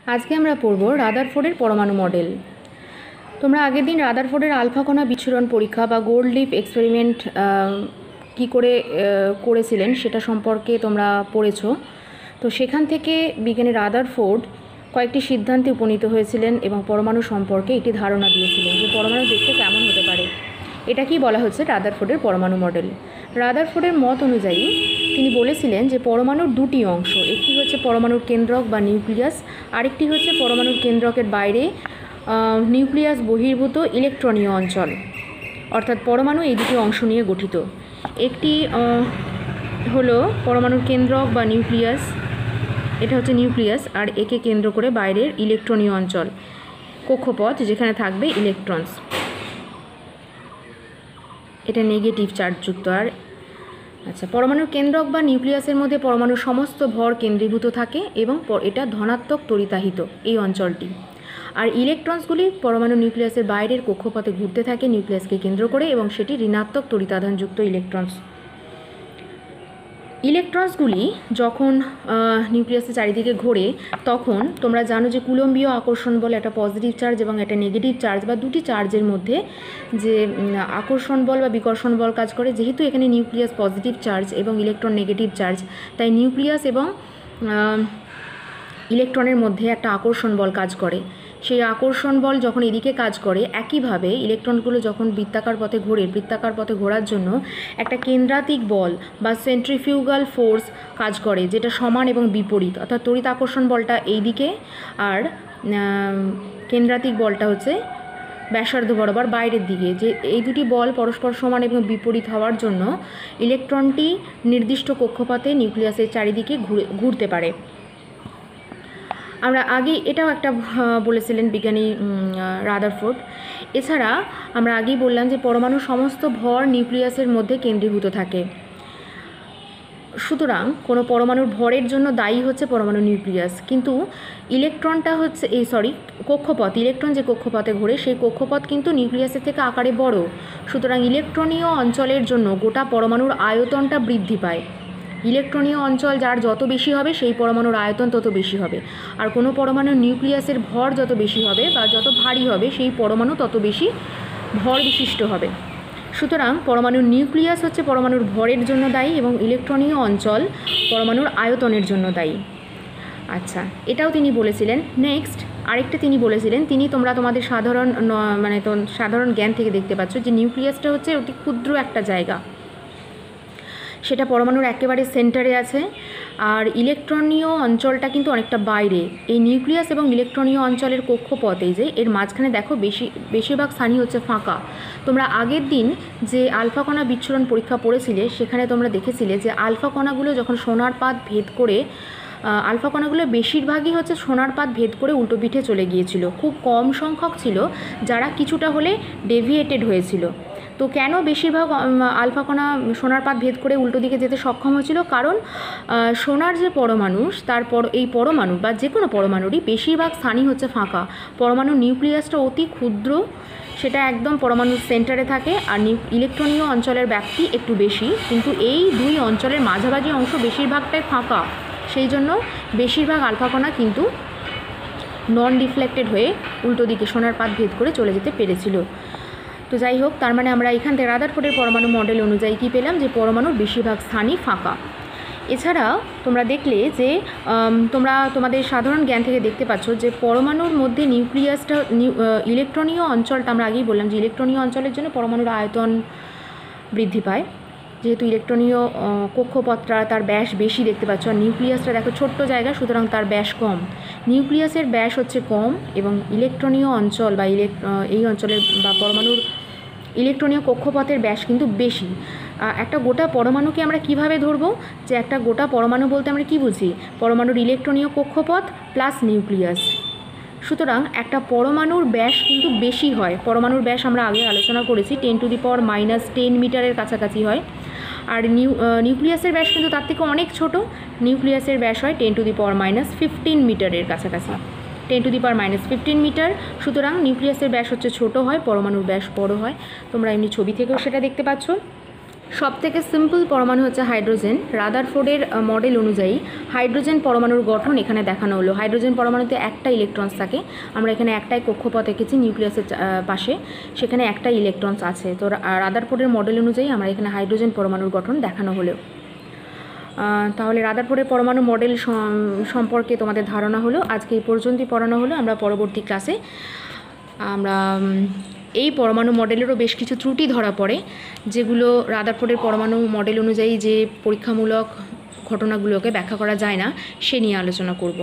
আজকে আমরা পড়ব রাদারফোর্ডের পরমাণু মডেল। তোমরা আগের দিন রাদারফোর্ডের আলফা কণা বিচ্ছুরণ পরীক্ষা বা গোল্ড লিফ এক্সপেরিমেন্ট কী করে করেছিলেন সেটা সম্পর্কে তোমরা পড়েছো। তো সেখান থেকে বিজ্ঞানী রাদারফোর্ড কয়েকটি সিদ্ধান্তে উপনীত হয়েছিলেন এবং পরমাণু সম্পর্কে একটি ধারণা দিয়েছিলেন যে পরমাণু দেখতে কেমন হতে পারে। এটা কি বলা হচ্ছে রাদারফোর্ডের পরমাণু মডেল। রাদারফোর্ডের মত অনুযায়ী তিনি বলেছিলেন যে পরমাণুর দুটি অংশ, একটি হচ্ছে পরমাণুর কেন্দ্রক বা নিউক্লিয়াস, আরেকটি হচ্ছে পরমাণুর কেন্দ্রকের বাইরে নিউক্লিয়াস বহির্ভূত ইলেকট্রনীয় অঞ্চল। অর্থাৎ পরমাণু এই দুটি অংশ নিয়ে গঠিত। একটি হলো পরমাণুর কেন্দ্রক বা নিউক্লিয়াস, এটা হচ্ছে নিউক্লিয়াস, আর একে কেন্দ্র করে বাইরের ইলেকট্রনীয় অঞ্চল, কক্ষপথ যেখানে থাকবে ইলেকট্রনস, এটা নেগেটিভ চার্জযুক্ত। আর আচ্ছা, পরমাণুর কেন্দ্রক বা নিউক্লিয়াসের মধ্যে পরমাণুর সমস্ত ভর কেন্দ্রীভূত থাকে এবং এটা ধনাত্মক তড়িতাহিত এই অঞ্চলটি। আর ইলেকট্রনসগুলি পরমাণু নিউক্লিয়াসের বাইরের কক্ষপথে ঘুরতে থাকে নিউক্লিয়াসকে কেন্দ্র করে, এবং সেটি ঋণাত্মক তড়িতাধানযুক্ত ইলেকট্রনস। ইলেকট্রনসগুলি যখন নিউক্লিয়াসের চারিদিকে ঘোরে তখন তোমরা জানো যে কুলম্বীয় আকর্ষণ বল একটা পজিটিভ চার্জ এবং একটা নেগেটিভ চার্জ বা দুটি চার্জের মধ্যে যে আকর্ষণ বল বা বিকর্ষণ বল কাজ করে। যেহেতু এখানে নিউক্লিয়াস পজিটিভ চার্জ এবং ইলেকট্রন নেগেটিভ চার্জ, তাই নিউক্লিয়াস এবং ইলেকট্রনের মধ্যে একটা আকর্ষণ বল কাজ করে। সেই আকর্ষণ বল যখন এদিকে কাজ করে, একইভাবে ইলেকট্রনগুলো যখন বৃত্তাকার পথে ঘোরে, বৃত্তাকার পথে ঘোরার জন্য একটা কেন্দ্রাতিক বল বা সেন্ট্রিফিউগাল ফোর্স কাজ করে, যেটা সমান এবং বিপরীত। অর্থাৎ তড়িৎ আকর্ষণ বলটা এই দিকে আর কেন্দ্রাতিক বলটা হচ্ছে ব্যাসার্ধ বরাবর বাইরের দিকে। যে এই দুটি বল পরস্পর সমান এবং বিপরীত হওয়ার জন্য ইলেকট্রনটি নির্দিষ্ট কক্ষপথে নিউক্লিয়াসের চারিদিকে ঘুরতে পারে। আমরা আগে এটাও একটা বলেছিলেন বিজ্ঞানী রাদারফোর্ড। এছাড়া আমরা আগেই বললাম যে পরমাণুর সমস্ত ভর নিউক্লিয়াসের মধ্যে কেন্দ্রীভূত থাকে। সুতরাং কোনো পরমাণুর ভরের জন্য দায়ী হচ্ছে পরমাণু নিউক্লিয়াস, কিন্তু ইলেকট্রনটা হচ্ছে কক্ষপথ, ইলেকট্রন যে কক্ষপথে ঘোরে সেই কক্ষপথ কিন্তু নিউক্লিয়াসের থেকে আকারে বড়। সুতরাং ইলেকট্রনীয় অঞ্চলের জন্য গোটা পরমাণুর আয়তনটা বৃদ্ধি পায়। ইলেকট্রনীয় অঞ্চল যার যত বেশি হবে সেই পরমাণুর আয়তন তত বেশি হবে, আর কোনো পরমাণুর নিউক্লিয়াসের ভর যত বেশি হবে বা যত ভারী হবে সেই পরমাণু তত বেশি ভর বিশিষ্ট হবে। সুতরাং পরমাণুর নিউক্লিয়াস হচ্ছে পরমাণুর ভরের জন্য দায়ী এবং ইলেকট্রনীয় অঞ্চল পরমাণুর আয়তনের জন্য দায়ী। আচ্ছা, এটাও তিনি বলেছিলেন। নেক্সট আরেকটা তিনি বলেছিলেন, তোমরা তোমাদের সাধারণ জ্ঞান থেকে দেখতে পাচ্ছ যে নিউক্লিয়াসটা হচ্ছে অতি ক্ষুদ্র একটা জায়গা, সেটা পরমাণুর একেবারে সেন্টারে আছে, আর ইলেকট্রনীয় অঞ্চলটা কিন্তু অনেকটা বাইরে। এই নিউক্লিয়াস এবং ইলেকট্রনীয় অঞ্চলের কক্ষপথ এই যে এর মাঝখানে দেখো বেশিরভাগ স্থানই হচ্ছে ফাঁকা। তোমরা আগের দিন যে আলফা কণা বিচ্ছুরণ পরীক্ষা পড়েছিলে সেখানে তোমরা দেখেছিলে যে আলফা কণাগুলো যখন সোনার পাত ভেদ করে, আলফা কণাগুলো বেশিরভাগই হচ্ছে সোনার পাত ভেদ করে উল্টো পিঠে চলে গিয়েছিল। খুব কম সংখ্যক ছিল যারা কিছুটা হলে ডেভিয়েটেড হয়েছিল। তো কেন বেশিরভাগ আলফা কণা সোনার পাত ভেদ করে উল্টো দিকে যেতে সক্ষম হয়েছিল? কারণ সোনার যে পরমাণু, তারপর এই পরমাণু বা যে কোনো পরমাণুরই বেশিরভাগ স্থানই হচ্ছে ফাঁকা। পরমাণুর নিউক্লিয়াসটা অতি ক্ষুদ্র, সেটা একদম পরমাণুর সেন্টারে থাকে, আর ইলেকট্রনীয় অঞ্চলের ব্যাপ্তি একটু বেশি, কিন্তু এই দুই অঞ্চলের মাঝামাঝি অংশ বেশিরভাগটাই ফাঁকা। সেই জন্য বেশিরভাগ আলফা কণা কিন্তু নন ডিফ্লেক্টেড হয়ে উল্টো দিকে সোনার পাত ভেদ করে চলে যেতে পেরেছিল। তো যাই হোক, তার মানে আমরা এখান থেকে রাদারফোর্ডের পরমাণু মডেল অনুযায়ী কী পেলাম, যে পরমাণুর বেশিরভাগ স্থানই ফাঁকা। এছাড়াও তোমরা দেখলে যে তোমাদের সাধারণ জ্ঞান থেকে দেখতে পাচ্ছ যে পরমাণুর মধ্যে নিউক্লিয়াসটা ইলেকট্রনীয় অঞ্চলটা, আমরা আগেই বললাম যে ইলেকট্রনীয় অঞ্চলের জন্য পরমাণুর আয়তন বৃদ্ধি পায়, যেহেতু ইলেকট্রনীয় কক্ষপথটা তার ব্যাস বেশি দেখতে পাচ্ছ, আর নিউক্লিয়াসটা দেখো ছোট্ট জায়গা, সুতরাং তার ব্যাস কম। নিউক্লিয়াসের ব্যাস হচ্ছে কম এবং ইলেকট্রনীয় অঞ্চল বা এই অঞ্চলের বা পরমাণুর ইলেকট্রনীয় কক্ষপথের ব্যাস কিন্তু বেশি। একটা গোটা পরমাণুকে আমরা কিভাবে ধরবো, যে একটা গোটা পরমাণু বলতে আমরা কি বুঝি? পরমাণুর ইলেকট্রনীয় কক্ষপথ প্লাস নিউক্লিয়াস। সুতরাং একটা পরমাণুর ব্যাস কিন্তু বেশি হয়। পরমাণুর ব্যাস আমরা আগে আলোচনা করেছি 10⁻⁻10 মিটারের কাছাকাছি হয়, আর নিউক্লিয়াসের ব্যাস কিন্তু তার থেকে অনেক ছোট। নিউক্লিয়াসের ব্যাস হয় 10⁻15 মিটারের কাছাকাছি, 10⁻15 মিটার। সুতরাং নিউক্লিয়াসের ব্যাস হচ্ছে ছোট হয়, পরমাণুর ব্যাস বড় হয়। তোমরা এমনি ছবি থেকেও সেটা দেখতে পাচ্ছ। সবথেকে সিম্পল পরমাণু হচ্ছে হাইড্রোজেন। রাদারফোর্ডের মডেল অনুযায়ী হাইড্রোজেন পরমাণুর গঠন এখানে দেখানো হলো। হাইড্রোজেন পরমাণুতে একটা ইলেকট্রনস থাকে, আমরা এখানে একটাই কক্ষপথ এঁকেছি নিউক্লিয়াসের পাশে, সেখানে একটা ইলেকট্রনস আছে। তো রাদারফোর্ডের মডেল অনুযায়ী আমরা এখানে হাইড্রোজেন পরমাণুর গঠন দেখানো হলো। তাহলে রাদারফোর্ডের পরমাণু মডেল সম্পর্কে তোমাদের ধারণা হলো। আজকে এই পর্যন্তই পড়ানো হলো। আমরা পরবর্তী ক্লাসে আমরা এই পরমাণু মডেলেরও বেশ কিছু ত্রুটি ধরা পড়ে, যেগুলো রাদারফোর্ডের পরমাণু মডেল অনুযায়ী যে পরীক্ষামূলক ঘটনাগুলোকে ব্যাখ্যা করা যায় না, সে নিয়ে আলোচনা করব।